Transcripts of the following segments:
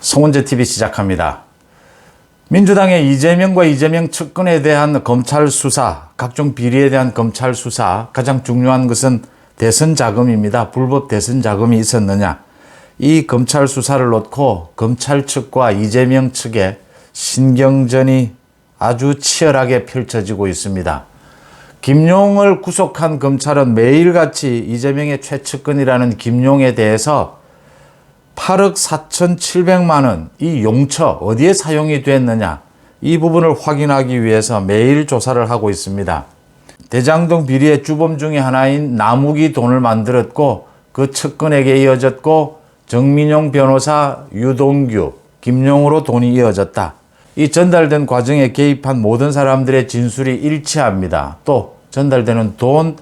송은재TV 시작합니다. 민주당의 이재명과 이재명 측근에 대한 검찰 수사, 각종 비리에 대한 검찰 수사, 가장 중요한 것은 대선 자금입니다. 불법 대선 자금이 있었느냐. 이 검찰 수사를 놓고 검찰 측과 이재명 측의 신경전이 아주 치열하게 펼쳐지고 있습니다. 김용을 구속한 검찰은 매일같이 이재명의 최측근이라는 김용에 대해서 8억 4,700만 원, 이 용처 어디에 사용이 됐느냐, 이 부분을 확인하기 위해서 매일 조사를 하고 있습니다. 대장동 비리의 주범 중에 하나인 남욱이 돈을 만들었고 그 측근에게 이어졌고, 정민용 변호사, 유동규, 김용으로 돈이 이어졌다. 이 전달된 과정에 개입한 모든 사람들의 진술이 일치합니다. 또 전달되는 돈,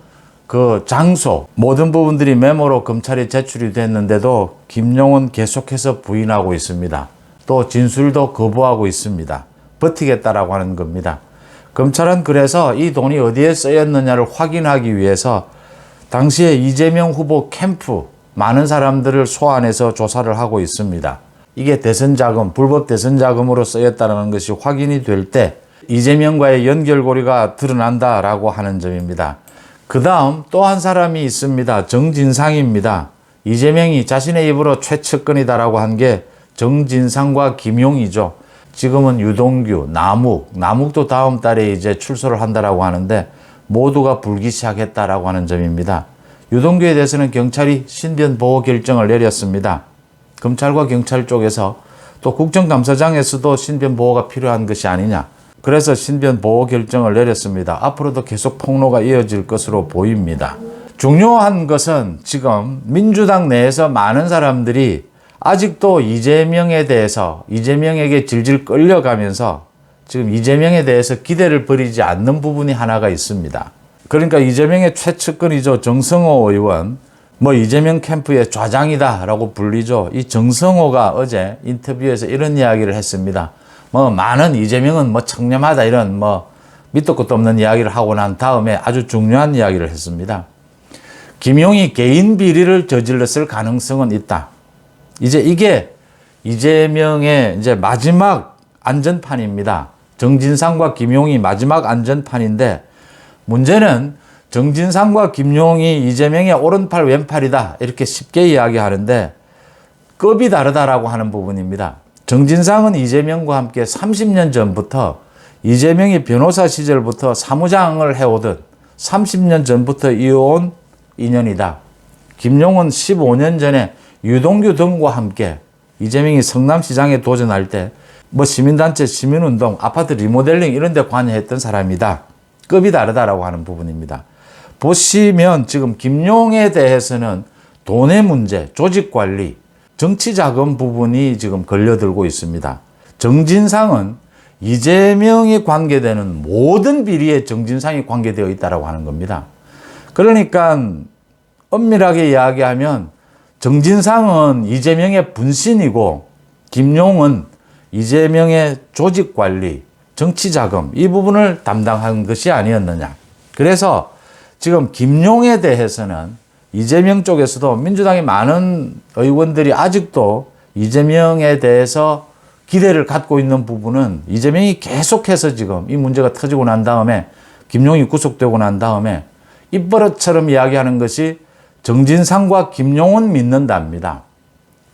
그 장소, 모든 부분들이 메모로 검찰에 제출이 됐는데도 김용은 계속해서 부인하고 있습니다. 또 진술도 거부하고 있습니다. 버티겠다라고 하는 겁니다. 검찰은 그래서 이 돈이 어디에 쓰였느냐를 확인하기 위해서 당시에 이재명 후보 캠프 많은 사람들을 소환해서 조사를 하고 있습니다. 이게 대선 자금, 불법 대선 자금으로 쓰였다는 것이 확인이 될 때 이재명과의 연결고리가 드러난다라고 하는 점입니다. 그 다음 또 한 사람이 있습니다. 정진상입니다. 이재명이 자신의 입으로 최측근이다라고 한 게 정진상과 김용이죠. 지금은 유동규, 남욱도 다음 달에 이제 출소를 한다라고 하는데 모두가 불기시하겠다라고 하는 점입니다. 유동규에 대해서는 경찰이 신변 보호 결정을 내렸습니다. 검찰과 경찰 쪽에서 또 국정감사장에서도 신변 보호가 필요한 것이 아니냐. 그래서 신변 보호 결정을 내렸습니다. 앞으로도 계속 폭로가 이어질 것으로 보입니다. 중요한 것은 지금 민주당 내에서 많은 사람들이 아직도 이재명에 대해서 이재명에게 질질 끌려가면서 지금 이재명에 대해서 기대를 버리지 않는 부분이 하나가 있습니다. 그러니까 이재명의 최측근이죠. 정성호 의원, 이재명 캠프의 좌장이다라고 불리죠. 이 정성호가 어제 인터뷰에서 이런 이야기를 했습니다. 많은 이재명은 청렴하다, 이런 밑도 끝도 없는 이야기를 하고 난 다음에 아주 중요한 이야기를 했습니다. 김용이 개인 비리를 저질렀을 가능성은 있다. 이제 이게 이재명의 이제 마지막 안전판입니다. 정진상과 김용이 마지막 안전판인데, 문제는 정진상과 김용이 이재명의 오른팔 왼팔이다 이렇게 쉽게 이야기하는데 급이 다르다라고 하는 부분입니다. 정진상은 이재명과 함께 30년 전부터 이재명이 변호사 시절부터 사무장을 해오던 30년 전부터 이어온 인연이다. 김용은 15년 전에 유동규 등과 함께 이재명이 성남시장에 도전할 때 시민단체, 시민운동, 아파트 리모델링 이런 데 관여했던 사람이다. 급이 다르다라고 하는 부분입니다. 보시면 지금 김용에 대해서는 돈의 문제, 조직관리, 정치자금 부분이 지금 걸려들고 있습니다. 정진상은 이재명이 관계되는 모든 비리에 정진상이 관계되어 있다고 하는 겁니다. 그러니까 엄밀하게 이야기하면 정진상은 이재명의 분신이고 김용은 이재명의 조직관리, 정치자금 이 부분을 담당한 것이 아니었느냐. 그래서 지금 김용에 대해서는 이재명 쪽에서도 민주당의 많은 의원들이 아직도 이재명에 대해서 기대를 갖고 있는 부분은 이재명이 계속해서 지금 이 문제가 터지고 난 다음에 김용이 구속되고 난 다음에 입버릇처럼 이야기하는 것이 정진상과 김용은 믿는답니다.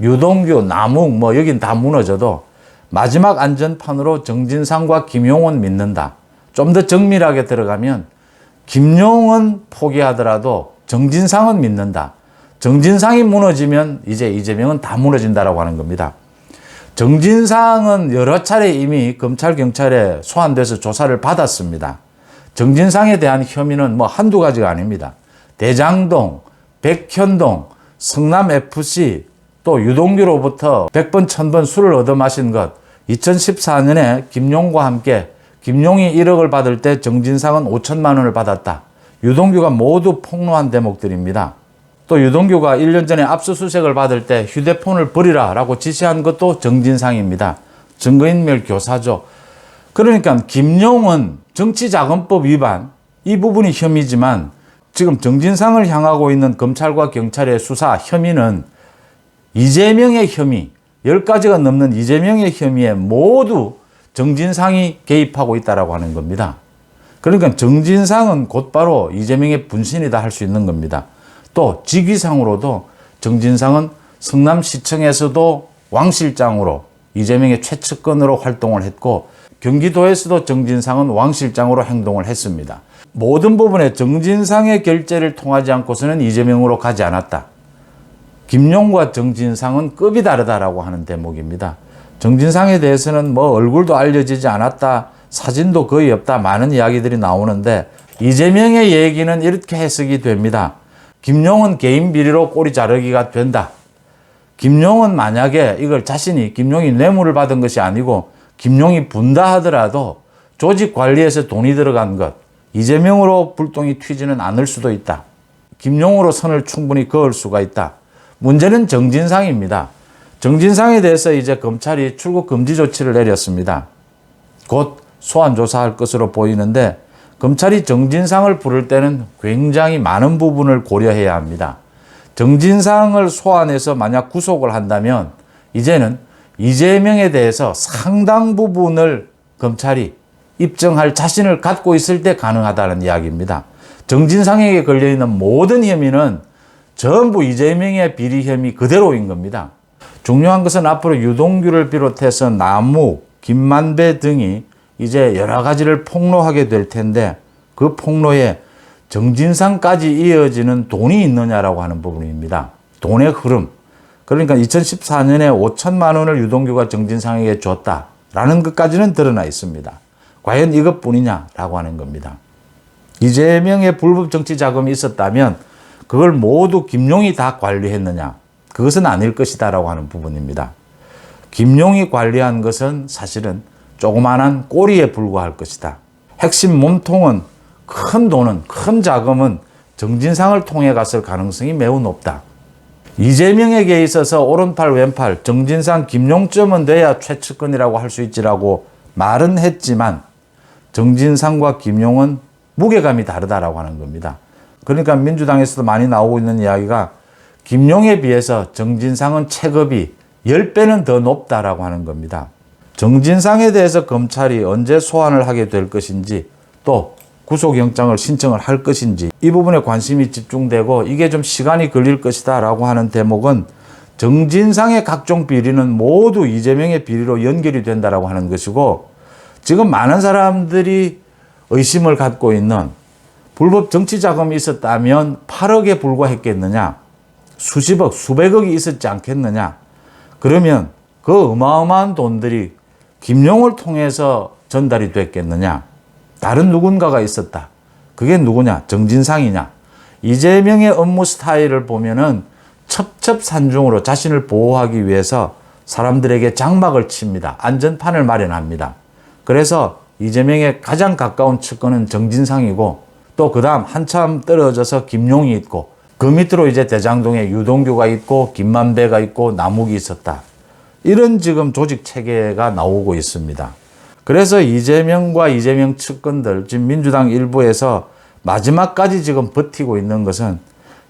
유동규, 남욱 여긴 다 무너져도 마지막 안전판으로 정진상과 김용은 믿는다. 좀 더 정밀하게 들어가면 김용은 포기하더라도 정진상은 믿는다. 정진상이 무너지면 이제 이재명은 다 무너진다라고 하는 겁니다. 정진상은 여러 차례 이미 검찰, 경찰에 소환돼서 조사를 받았습니다. 정진상에 대한 혐의는 한두 가지가 아닙니다. 대장동, 백현동, 성남FC, 또 유동규로부터 100번, 1000번 술을 얻어 마신 것, 2014년에 김용과 함께 김용이 1억을 받을 때 정진상은 5천만 원을 받았다. 유동규가 모두 폭로한 대목들입니다. 또 유동규가 1년 전에 압수수색을 받을 때 휴대폰을 버리라라고 지시한 것도 정진상입니다. 증거인멸 교사죠. 그러니까 김용은 정치자금법 위반, 이 부분이 혐의지만 지금 정진상을 향하고 있는 검찰과 경찰의 수사 혐의는 이재명의 혐의, 10가지가 넘는 이재명의 혐의에 모두 정진상이 개입하고 있다라고 하는 겁니다. 그러니까 정진상은 곧바로 이재명의 분신이다 할 수 있는 겁니다. 또 직위상으로도 정진상은 성남시청에서도 왕실장으로 이재명의 최측근으로 활동을 했고 경기도에서도 정진상은 왕실장으로 행동을 했습니다. 모든 부분에 정진상의 결재를 통하지 않고서는 이재명으로 가지 않았다. 김용과 정진상은 급이 다르다라고 하는 대목입니다. 정진상에 대해서는 뭐 얼굴도 알려지지 않았다, 사진도 거의 없다, 많은 이야기들이 나오는데 이재명의 얘기는 이렇게 해석이 됩니다. 김용은 개인 비리로 꼬리 자르기가 된다. 김용은 만약에 이걸 자신이 김용이 뇌물을 받은 것이 아니고 김용이 분다 하더라도 조직 관리에서 돈이 들어간 것, 이재명으로 불똥이 튀지는 않을 수도 있다. 김용으로 선을 충분히 그을 수가 있다. 문제는 정진상입니다. 정진상에 대해서 이제 검찰이 출국 금지 조치를 내렸습니다. 곧 소환 조사할 것으로 보이는데 검찰이 정진상을 부를 때는 굉장히 많은 부분을 고려해야 합니다. 정진상을 소환해서 만약 구속을 한다면 이제는 이재명에 대해서 상당 부분을 검찰이 입증할 자신을 갖고 있을 때 가능하다는 이야기입니다. 정진상에게 걸려있는 모든 혐의는 전부 이재명의 비리 혐의 그대로인 겁니다. 중요한 것은 앞으로 유동규를 비롯해서 남욱, 김만배 등이 이제 여러 가지를 폭로하게 될 텐데 그 폭로에 정진상까지 이어지는 돈이 있느냐라고 하는 부분입니다. 돈의 흐름. 그러니까 2014년에 5천만 원을 유동규가 정진상에게 줬다라는 것까지는 드러나 있습니다. 과연 이것뿐이냐라고 하는 겁니다. 이재명의 불법 정치 자금이 있었다면 그걸 모두 김용이 다 관리했느냐? 그것은 아닐 것이다라고 하는 부분입니다. 김용이 관리한 것은 사실은 조그마한 꼬리에 불과할 것이다. 핵심 몸통은 큰 돈은, 큰 자금은 정진상을 통해 갔을 가능성이 매우 높다. 이재명에게 있어서 오른팔 왼팔 정진상 김용점은 돼야 최측근이라고 할 수 있지라고 말은 했지만 정진상과 김용은 무게감이 다르다라고 하는 겁니다. 그러니까 민주당에서도 많이 나오고 있는 이야기가 김용에 비해서 정진상은 체급이 10배는 더 높다라고 하는 겁니다. 정진상에 대해서 검찰이 언제 소환을 하게 될 것인지 또 구속영장을 신청을 할 것인지 이 부분에 관심이 집중되고 이게 좀 시간이 걸릴 것이다 라고 하는 대목은 정진상의 각종 비리는 모두 이재명의 비리로 연결이 된다라고 하는 것이고 지금 많은 사람들이 의심을 갖고 있는 불법 정치자금이 있었다면 8억에 불과했겠느냐, 수십억, 수백억이 있었지 않겠느냐. 그러면 그 어마어마한 돈들이 김용을 통해서 전달이 됐겠느냐. 다른 누군가가 있었다. 그게 누구냐? 정진상이냐? 이재명의 업무 스타일을 보면은 첩첩산중으로 자신을 보호하기 위해서 사람들에게 장막을 칩니다. 안전판을 마련합니다. 그래서 이재명의 가장 가까운 측근은 정진상이고 또 그 다음 한참 떨어져서 김용이 있고 그 밑으로 이제 대장동에 유동규가 있고 김만배가 있고 남욱이 있었다. 이런 지금 조직 체계가 나오고 있습니다. 그래서 이재명과 이재명 측근들, 지금 민주당 일부에서 마지막까지 지금 버티고 있는 것은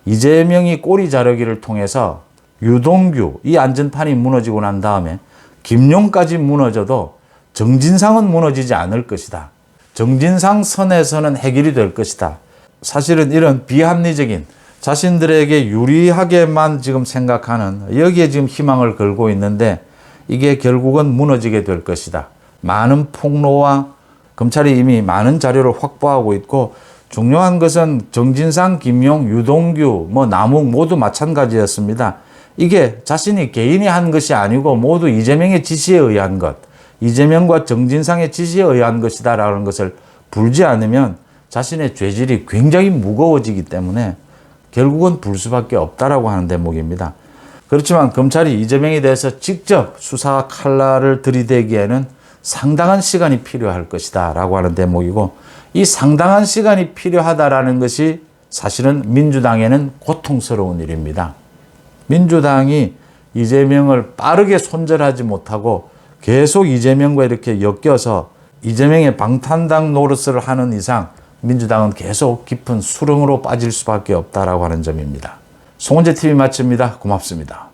이재명이 꼬리 자르기를 통해서 유동규, 이 안전판이 무너지고 난 다음에 김용까지 무너져도 정진상은 무너지지 않을 것이다. 정진상 선에서는 해결이 될 것이다. 사실은 이런 비합리적인 자신들에게 유리하게만 지금 생각하는 여기에 지금 희망을 걸고 있는데 이게 결국은 무너지게 될 것이다. 많은 폭로와 검찰이 이미 많은 자료를 확보하고 있고 중요한 것은 정진상, 김용, 유동규, 남욱 모두 마찬가지였습니다. 이게 자신이 개인이 한 것이 아니고 모두 이재명의 지시에 의한 것, 이재명과 정진상의 지시에 의한 것이다라는 것을 불지 않으면 자신의 죄질이 굉장히 무거워지기 때문에 결국은 불 수밖에 없다라고 하는 대목입니다. 그렇지만 검찰이 이재명에 대해서 직접 수사 칼날을 들이대기에는 상당한 시간이 필요할 것이다 라고 하는 대목이고 이 상당한 시간이 필요하다라는 것이 사실은 민주당에는 고통스러운 일입니다. 민주당이 이재명을 빠르게 손절하지 못하고 계속 이재명과 이렇게 엮여서 이재명의 방탄당 노릇을 하는 이상 민주당은 계속 깊은 수렁으로 빠질 수밖에 없다라고 하는 점입니다. 송원재 TV 마칩니다. 고맙습니다.